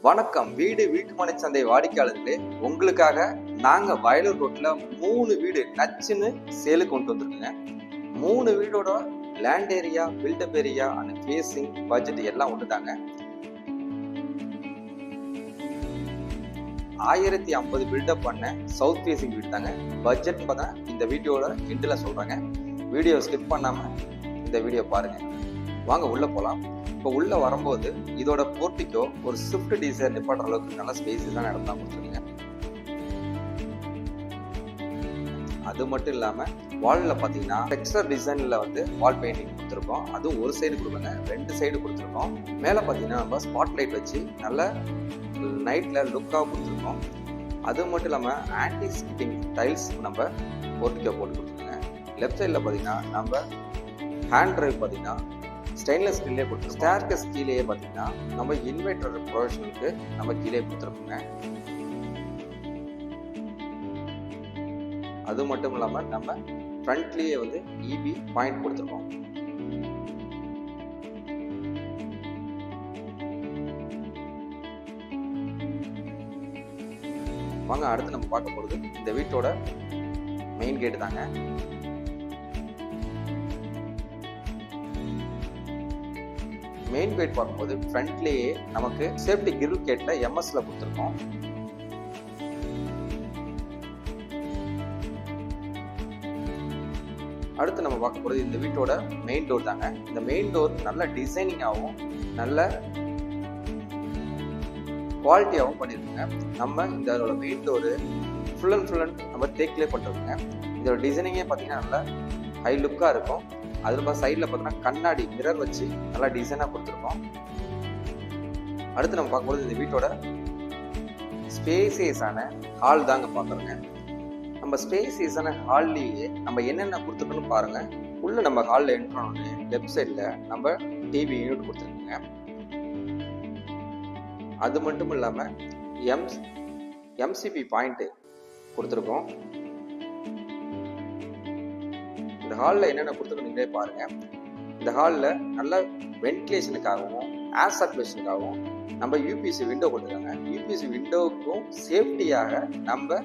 வணக்கம். வீட்டுமனை சந்தை வாடிக்கையாளர்களே, உங்களுக்காக நாங்க வயலூர் ரோட்ல 3 வீடு நச்சுன்னு சேலுக்கு கொண்டு வந்திருக்கோங்க. 3 வீடோட land area, built up area and facing budget எல்லாம் ஒண்ணுதாங்க. 1050 பில்டப் பண்ண சவுத் ஃபேசிங் வீடு தாங்க. பட்ஜெட் பார்த்தா இந்த வீடியோட எண்டுல சொல்றாங்க. வீடியோ ஸ்கிப் பண்ணாம இந்த வீடியோ பாருங்க. வாங்க உள்ள போலாம். இப்போ உள்ள வரும்போது இதோட போர்ட்டிக்கோ ஒரு ஸ்விஃப்ட் டிசைர் நிப்பாட்டுற அளவுக்கு நல்ல ஸ்பேஸ் தான் இடம் தான் கொடுத்துருங்க. அது மட்டும் இல்லாம வால்ல பாத்தீங்கன்னா டெக்ஸ்டர் டிசைன்ல வால் பெயிண்டிங் கொடுத்துருக்கோம். அதுவும் ஒரு சைடு கொடுக்கலங்க, 2 சைடு கொடுத்துருக்கோம். மேல பாத்தீங்கன்னா நம்ம ஸ்பாட் லைட் வச்சு நல்ல நைட்ல லுக்காக கொடுத்துருக்கோம். அது மட்டும் இல்லாம ஆன்டி ஸ்கிட்டிங் டைல்ஸ் நம்ம போர்ட்டிக்கோ போட்டு கொடுத்துருங்க. லெஃப்ட் சைட்ல பாத்தீங்கன்னா நம்ம ஹேண்ட் டிரைவ் பாத்தீங்கன்னா ஸ்டெயின்லெஸ் ஸ்டீல்லே கொடுத்துருக்கோம். ஸ்டேர்கேஸ் கீழேயே பார்த்தீங்கன்னா நம்ம இன்வெர்டர் ப்ரொவிஷனுக்கு நம்ம கீழே கொடுத்துருக்கோங்க. அது மட்டும் இல்லாமல் நம்ம ஃப்ரண்ட்லேயே இபி பாயிண்ட் கொடுத்துருக்கோம். வாங்க அடுத்து நம்ம பார்க்க போகிறது இந்த வீட்டோட மெயின் கேட்டு தாங்க. மெயின் கேட் பார்க்கும்போது ஃப்ரண்ட்லேயே நமக்கு சேஃப்டி கிரில் கேட்ல எம்எஸ்ல கொடுத்துருக்கோம். அடுத்து நம்ம பார்க்க போகிறது இந்த வீட்டோட மெயின் டோர் தாங்க. இந்த மெயின் டோர் நல்ல டிசைனிங்காகவும் நல்ல குவாலிட்டியாகவும் பண்ணியிருக்குங்க. நம்ம இதோட மெயின் டோரு ஃபுல் அண்ட் நம்ம தேக்கிலே பண்ணுறோங்க. இதோட டிசைனிங்கே பார்த்தீங்கன்னா நல்ல ஹை லுக்காக இருக்கும். அது சைடில் பார்த்தீங்கன்னா கண்ணாடி மிரர் வச்சு நல்லா டிசைனாக கொடுத்துருக்கோம். அடுத்து நம்ம பார்க்கும்போது இந்த வீட்டோட ஸ்பேசியஸான ஹால் தாங்க பார்க்குறோங்க. நம்ம ஸ்பேசியஸான ஹால்லேயே நம்ம என்னென்ன கொடுத்துருக்கோன்னு பாருங்க. உள்ள நம்ம ஹாலில் என்ட்ரானோன்னு லெஃப்ட் சைடில் நம்ம டிவி யூனிட் கொடுத்துருக்கோங்க. அது மட்டும் இல்லாமல் எம்சிபி பாயிண்ட் கொடுத்துருக்கோம். இந்த ஹாலில் என்னென்ன கொடுத்துருக்கோம் நீங்களே பாருங்க. இந்த ஹாலில் நல்ல வென்டிலேஷனுக்காகவும் ஏர் சர்க்குலேஷனுக்காகவும் நம்ம யூபிஎஸ்சி விண்டோ கொடுத்துருக்காங்க. யூபிஎஸ்சி விண்டோவுக்கும் சேஃப்டியாக நம்ம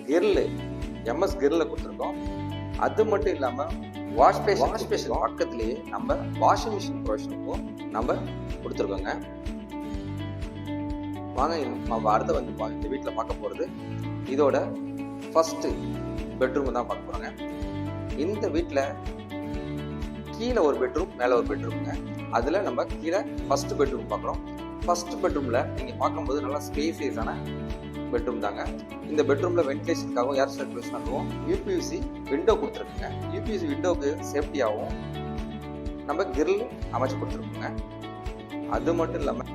கிரில் எம்எஸ் கிரில் கொடுத்துருக்கோம். அது மட்டும் இல்லாமல் வாஷ் பேஷன் பக்கத்துலேயே நம்ம வாஷிங் மிஷின் ப்ரொவிஷனுக்கும் நம்ம கொடுத்துருக்கோங்க. வாங்க நம்ம அடுத்த இந்த வீட்டில் பார்க்க போகிறது இதோட ஃபர்ஸ்ட் பெட்ரூம் தான் பார்க்க போகிறோங்க. இந்த வீட்டில் கீழே ஒரு பெட்ரூம், மேலே ஒரு பெட்ரூம்ங்க. அதில் நம்ம கீழே ஃபர்ஸ்ட் பெட்ரூம் பார்க்குறோம். ஃபர்ஸ்ட் பெட்ரூமில் நீங்கள் பார்க்கும்போது நல்லா ஸ்பேசியஸான பெட்ரூம் தாங்க. இந்த பெட்ரூமில் வென்டிலேஷனுக்காகவும் ஏர் சர்க்குலேஷனுக்காகவும் யூபிஎஸ்சி விண்டோ கொடுத்துருக்குங்க. யூபிஎஸ்சி விண்டோவுக்கு சேஃப்டியாகவும் நம்ம கிரில் அமைச்சு கொடுத்துருக்கோங்க. அது மட்டும் இல்லாமல்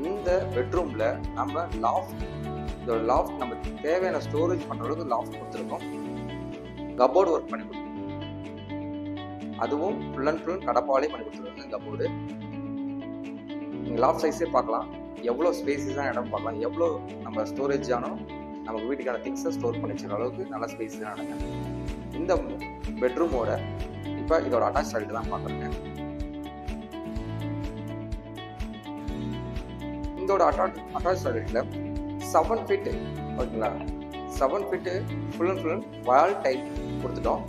இந்த பெட்ரூமில் நம்ம இதோட லாஃப்ட் நம்ம தேவையான ஸ்டோரேஜ் பண்ணுற அளவுக்கு லாஃப்ட் கொடுத்துருக்கோம். கபோர்டு ஒர்க் பண்ணி கொடுத்துருக்கோம். அதுவும் ஃபுல் அண்ட் ஃபுல் கடப்பாலே பண்ணி கொடுத்துருக்காங்க கபோர்டு. நீங்கள் லாஃப்ட் சைஸே பார்க்கலாம், எவ்வளோ ஸ்பேஸஸான இடம் பார்க்கலாம், எவ்வளோ நம்ம ஸ்டோரேஜ் ஆனோ நமக்கு வீட்டுக்கான திங்ஸை ஸ்டோர் பண்ணி வச்சுக்கிற அளவுக்கு நல்லா ஸ்பேஸஸான இடம். இந்த பெட்ரூமோட இப்போ இதோட அட்டாச் டாய்லெட் தான் பார்க்குறேங்க. இதோட அட்டாச் டாய்லெட்டில் 7 ஃபீட் ஓகேங்களா, 7 feet full and full wall type கொடுத்துட்டோம்.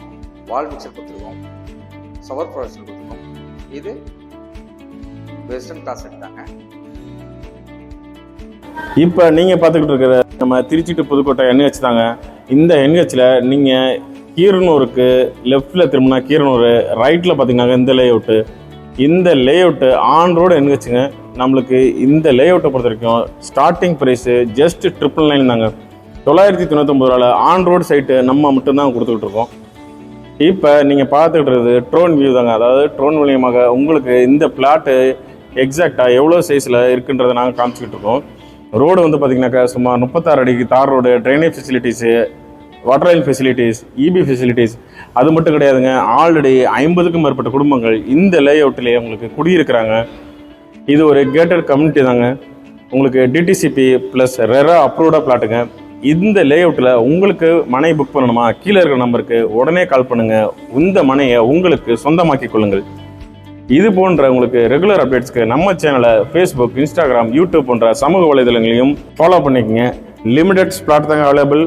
வால் மிக்சர் கொடுத்துருக்கோம், ஷவர் ப்ரொவிஷன் கொடுத்துருக்கோம். இது வெஸ்டர்ன் கிளாஸ் எடுத்தாங்க. இப்போ நீங்கள் பார்த்துக்கிட்டு இருக்கிற நம்ம திருச்சி டு புதுக்கோட்டை NH தாங்க. இந்த NHல நீங்கள் கீரனூருக்கு லெஃப்டில் திரும்பினா கீரனூர், ரைட்டில் பார்த்தீங்கன்னா இந்த லேஅவுட்டு ஆன் ரோடு NHங்க. நம்மளுக்கு இந்த லேஅவுட்டை பொறுத்த வரைக்கும் ஸ்டார்டிங் ப்ரைஸு ஜஸ்ட் 999 தாங்க. 999 ரூபாயில் ஆன் ரோடு சைட்டு நம்ம மட்டும்தான் கொடுத்துக்கிட்டு இருக்கோம். இப்போ நீங்கள் பார்த்துக்கிட்டு இருக்கிறது ட்ரோன் வியூ தாங்க. அதாவது ட்ரோன் மூலியமாக உங்களுக்கு இந்த பிளாட்டு எக்ஸாக்டாக எவ்வளோ சைஸில் இருக்குன்றதை நாங்கள் காமிச்சிக்கிட்டு இருக்கோம். ரோடு பார்த்தீங்கன்னாக்கா சுமார் 36 அடிக்கு தார் road, drainage facilities, water line facilities, EB facilities. அது மட்டும் கிடையாதுங்க, ஆல்ரெடி 50க்கும் மேற்பட்ட குடும்பங்கள் இந்த லேஅவுட்லேயே உங்களுக்கு குடியிருக்கிறாங்க. இது ஒரு கேட்டட் கம்யூனிட்டி தாங்க. உங்களுக்கு டிடிசிபி ப்ளஸ் ரெரா அப்ரூவ்டாக பிளாட்டுங்க. இந்த லேஅவுட்டில் உங்களுக்கு மனை புக் பண்ணணுமா, கீழே இருக்கிற நம்பருக்கு உடனே கால் பண்ணுங்கள். இந்த மனையை உங்களுக்கு சொந்தமாக்கி கொள்ளுங்கள். இது போன்ற உங்களுக்கு ரெகுலர் அப்டேட்ஸ்க்கு நம்ம சேனலை ஃபேஸ்புக், இன்ஸ்டாகிராம், யூடியூப் போன்ற சமூக வலைதளங்களையும் ஃபாலோ பண்ணிக்கங்க. லிமிடெட் ஸ்லாட் தாங்க அவைலபிள்.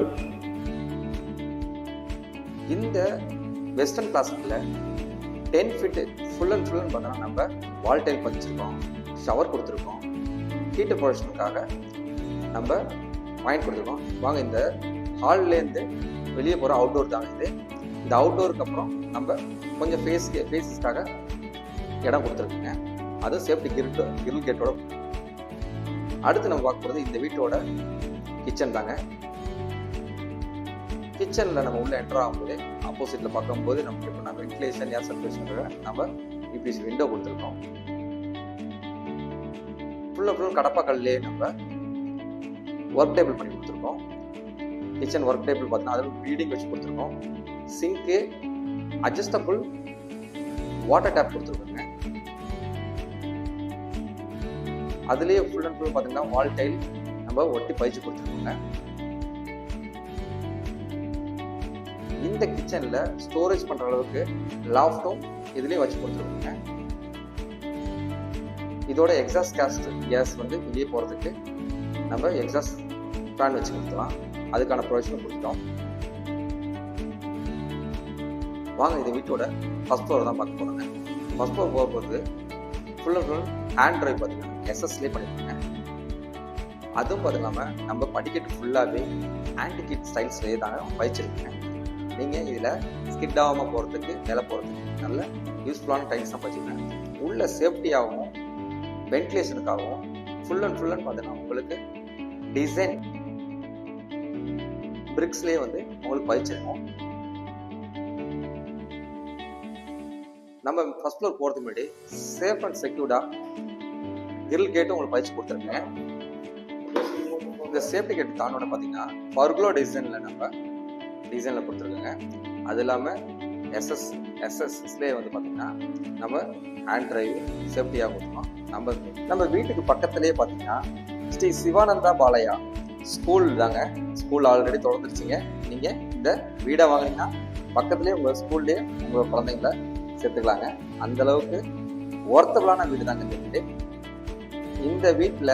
இந்த வெஸ்டர்ன் கிளாஸில் 10 ஃபீட்டு ஃபுல் அண்ட் பார்த்தோன்னா நம்ம வால் டைல் பதிச்சிருக்கோம், ஷவர் கொடுத்துருக்கோம், ஹீட்டர் ப்ரொடக்ஷனுக்காக நம்ம பாயிண்ட் கொடுத்துருக்கோம். வாங்க இந்த ஹால்லேருந்து வெளியே போகிற அவுட்டோர் தாங்க இது. இந்த அவுட்டோருக்கு அப்புறம் நம்ம கொஞ்சம் ஃபேஸஸ்க்காக இடம் கொடுத்துருக்குங்க. அதுவும் சேஃப்டி கிரில் கேட்டோட. அடுத்து நம்ம பார்க்க போகிறது இந்த வீட்டோட கிச்சன் தாங்க. கிச்சனில் நம்ம உள்ள என்டர் ஆகும்போது ஆப்போசிட்டில் பார்க்கும்போது நமக்கு இப்போ நம்ம வென்டிலேஷன், ஏர் சர்க்குலேஷனுக்காக நம்ம யூபிஎஸ் விண்டோ கொடுத்துருக்கோம். ஃபுல் கடப்பாக்கல்லே நம்ம ஒர்க் டேபிள் பண்ணி கொடுத்துருக்கோம். கிச்சன் ஒர்க் டேபிள் பார்த்தீங்கன்னா அதில் ரீடிங் வச்சு கொடுத்துருக்கோம். சிங்க்கு, அட்ஜஸ்டபிள் வாட்டர் டேப் கொடுத்துருக்கோங்க. அதுலேயே ஃபுல் அண்ட் ஃபுல் பார்த்தீங்கன்னா வால் டைல் நம்ம ஒட்டி பயிற்சி கொடுத்துருக்கோங்க. இந்த கிச்சன்ல ஸ்டோரேஜ் பண்ற அளவுக்கு லாஃப்டும் இதுலயே வச்சு கொடுத்துருக்கோங்க. இதோட எக்ஸாஸ்ட் கேஸ் வந்து வெளியே போறதுக்கு நம்ம எக்ஸாஸ்ட் ஃபேன் வச்சு கொடுத்துலாம். அதுக்கான ப்ரொவிஷன் கொடுத்துட்டோம். வாங்க இந்த வீட்டோட ஃபர்ஸ்ட் ஃப்ளோர் தான் பார்க்க போறாங்க. ஃபர்ஸ்ட் ஃப்ளோர் போகும்போது full and full hand drive பார்த்தீங்கன்னா எஸ்எஸ்லேயே பண்ணிருக்காங்க. அதுவும் பார்த்தீங்கன்னா நம்ம படிக்கட்டு ஃபுல்லாகவே ஆன்டிகிட் ஸ்டைல்ஸ்லேயே தாங்க வச்சிருக்கேன். நீங்கள் இதில் ஸ்கிட் ஆகாமல் போகிறதுக்கு, மேலே போகிறதுக்கு நல்ல யூஸ்ஃபுல்லான டைல்ஸ் தான் வச்சுருக்கேன். உள்ள சேஃப்டியாகவும் வென்டிலேஷனுக்காகவும் ஃபுல் அண்ட் பார்த்தீங்கன்னா உங்களுக்கு டிசைன் பிரிக்ஸ்லேயே வந்து உங்களுக்கு பயிற்சிருக்கோம். நம்ம ஃபர்ஸ்ட் ஃப்ளோர் போகிறதுக்கு முன்னாடி சேஃப் அண்ட் செக்யூர்டாக கிரில் கேட்டும் உங்களுக்கு பயிற்சி கொடுத்துருக்கேன். இந்த சேஃப்டி கேட் தானோட பார்த்தீங்கன்னா பர்குலோ டிசைனில் கொடுத்துருக்குங்க. அது இல்லாமல் எஸ்எஸ்லேயே வந்து பார்த்தீங்கன்னா நம்ம ஹேண்ட் டிரைவ் சேஃப்டியாக கொடுத்துருக்கோம். நம்ம வீட்டுக்கு பக்கத்துலேயே பார்த்தீங்கன்னா ஸ்ரீ சிவானந்தா பாலையா ஸ்கூல் தாங்க. ஸ்கூல் ஆல்ரெடி திறந்துருச்சுங்க. நீங்கள் இந்த வீடை வாங்கினீங்கன்னா பக்கத்துலேயே உங்கள் ஸ்கூல்லேயே உங்கள் குழந்தைங்கள சேர்த்துக்கலாங்க. அந்தளவுக்கு ஒர்த்தபிளான வீடு தாங்க இந்த வீடு. இந்த வீட்டில்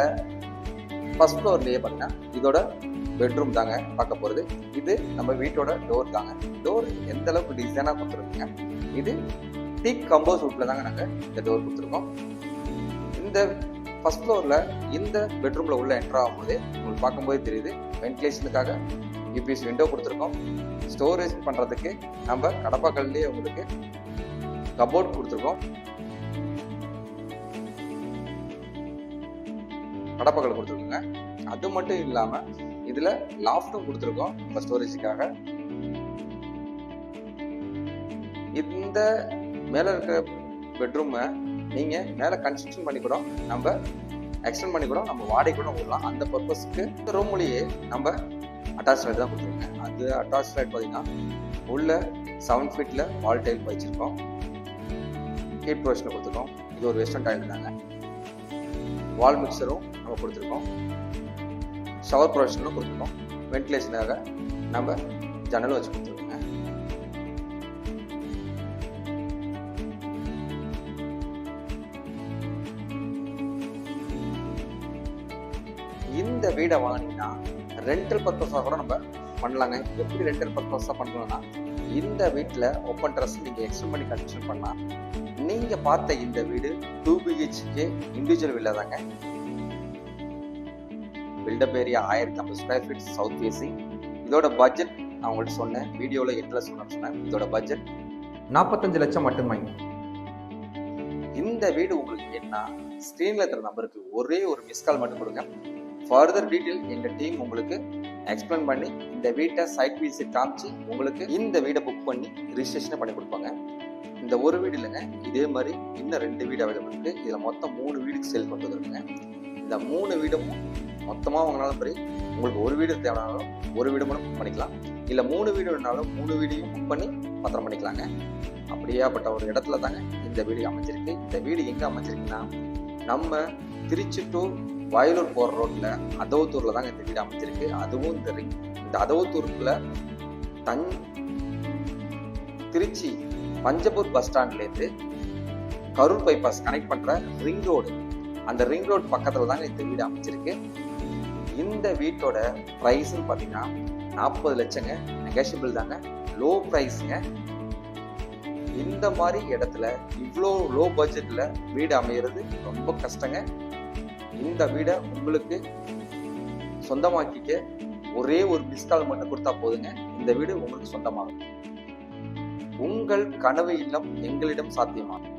ஃபர்ஸ்ட் ஃப்ளோர்லேயே பார்த்தீங்கன்னா இதோட பெட்ரூம் தாங்க பார்க்க போகிறது. இது நம்ம வீட்டோட டோர் தாங்க. டோர் எந்த அளவுக்கு டிசைனாக கொடுத்துருக்கோங்க. இது டீக் கம்போஸ் வுட்ல தாங்க நாங்கள் இந்த டோர் கொடுத்துருக்கோம். இந்த ஃபர்ஸ்ட் ஃப்ளோரில் இந்த பெட்ரூமில் உள்ள என்டர் ஆகும்போது உங்களுக்கு பார்க்கும்போது தெரியுது வென்டிலேஷனுக்காக யூபிஎஸ் விண்டோ கொடுத்துருக்கோம். ஸ்டோரேஜ் பண்ணுறதுக்கு நம்ம கடப்பாக்கல்லேயே உங்களுக்கு கபோர்ட் கொடுத்துருக்கோம். கடப்பாக்கல் கொடுத்துருக்கோங்க. அது மட்டும் இல்லாமல் இதுல லாஃப்டும் கொடுத்துருக்கோம் நம்ம ஸ்டோரேஜுக்காக. இந்த மேல இருக்கிற பெட்ரூமை நீங்க மேல கன்ஸ்ட்ரக்ஷன் பண்ணி கூட நம்ம எக்ஸ்டெண்ட் பண்ணி கூட நம்ம வாடகை கூட விடலாம். அந்த பர்பஸ்க்கு இந்த ரூம்லயே நம்ம அட்டாச் லைட் தான் கொடுத்துருக்கோங்க. அது அட்டாச் லைட் பார்த்தீங்கன்னா உள்ள 7 ஃபீட்ல வால் டைல் வச்சிருக்கோம். ஹீட் ப்ரொவிஷன் கொடுத்துருக்கோம். இது ஒரு வெஸ்டர்ன் டைல் தாங்க. வால் மிக்சரும் நம்ம கொடுத்துருக்கோம். ஷவர் ப்ரொவிஷனும் கொடுத்துருக்கோம். வென்டிலேஷனாக நம்ம ஜன்னலும் வச்சு கொடுத்துருக்கோங்க. இந்த வீடை வாங்கினீங்கன்னா ரெண்டல் பர்பஸாக கூட நம்ம பண்ணலாங்க. எப்படி ரெண்டல் பர்பஸாக பண்ணலாம்னா இந்த வீட்டில் ஓப்பன் டெரஸ் நீங்கள் எக்ஸ்டெண்ட் பண்ணி கன்ஸ்ட்ரக்ஷன் பண்ணலாம். நீங்கள் பார்த்த இந்த வீடு 2 BHK இண்டிவிஜுவல் வில்லா தாங்க. Built up area 1050 square feet south facing. இதோட பட்ஜெட் நான் உங்கள்கிட்ட சொன்னேன், வீடியோவில் எட்டில் சொன்னேன். இதோட பட்ஜெட் 45 லட்சம் மட்டுமே. இந்த வீடு உங்களுக்கு என்ன ஸ்க்ரீனில் இருக்கிற நம்பருக்கு ஒரே ஒரு மிஸ் கால் மட்டும் கொடுங்க. ஃபர்தர் டீட்டெயில் எங்கள் டீம் உங்களுக்கு எக்ஸ்பிளைன் பண்ணி இந்த வீட்டை சைட் விசிட் காமிச்சு உங்களுக்கு இந்த வீடை புக் பண்ணி ரிஜிஸ்ட்ரேஷனை பண்ணி கொடுப்பாங்க. இந்த ஒரு வீடு இல்லைங்க, இதே மாதிரி இன்னும் 2 வீடு அவைலபிள் இருக்குது. இதில் மொத்தம் 3 வீடுக்கு சேல் கொண்டு வந்துருக்குங்க. இந்த 3 வீடும் மொத்தமாக வாங்கினாலும் சரி, உங்களுக்கு ஒரு வீடு தேவைனாலும் ஒரு வீடு மட்டும் புக் பண்ணிக்கலாம். இல்லை 3 வீடு வேணாலும் 3 வீடையும் புக் பண்ணி பத்திரம் பண்ணிக்கலாங்க. அப்படியாப்பட்ட ஒரு இடத்துல தாங்க இந்த வீடு அமைஞ்சிருக்கு. இந்த வீடு எங்கே அமைஞ்சிருக்குன்னா நம்ம திருச்சி டு வயலூர் போகிற ரோட்டில் அதவத்தூரில் தாங்க இந்த வீடு அமைஞ்சிருக்கு. அதுவும் இந்த அதவத்தூருக்குள்ள திருச்சி பஞ்சப்பூர் பஸ் ஸ்டாண்ட்லேருந்து கரூர் பைபாஸ் கனெக்ட் பண்ற ரிங் ரோடு, அந்த ரிங் ரோடு பக்கத்துல தாங்க இந்த வீடு அமைச்சிருக்கு. இந்த வீட்டோட பிரைஸ் பாத்தீங்கன்னா 40 லட்சங்க. நெகோஷியபிள் தாங்க, லோ பிரைஸ்ங்க. இந்த மாதிரி இடத்துல இவ்வளோ லோ பட்ஜெட்ல வீடு அமைகிறது ரொம்ப கஷ்டங்க. இந்த வீடை உங்களுக்கு சொந்தமாக்கிக்க ஒரே ஒரு மிஸ்கால் மட்டும் கொடுத்தா போதுங்க, இந்த வீடு உங்களுக்கு சொந்தமாகும். உங்கள் கனவு இல்லம் எங்களிடம் சாத்தியமாகும்.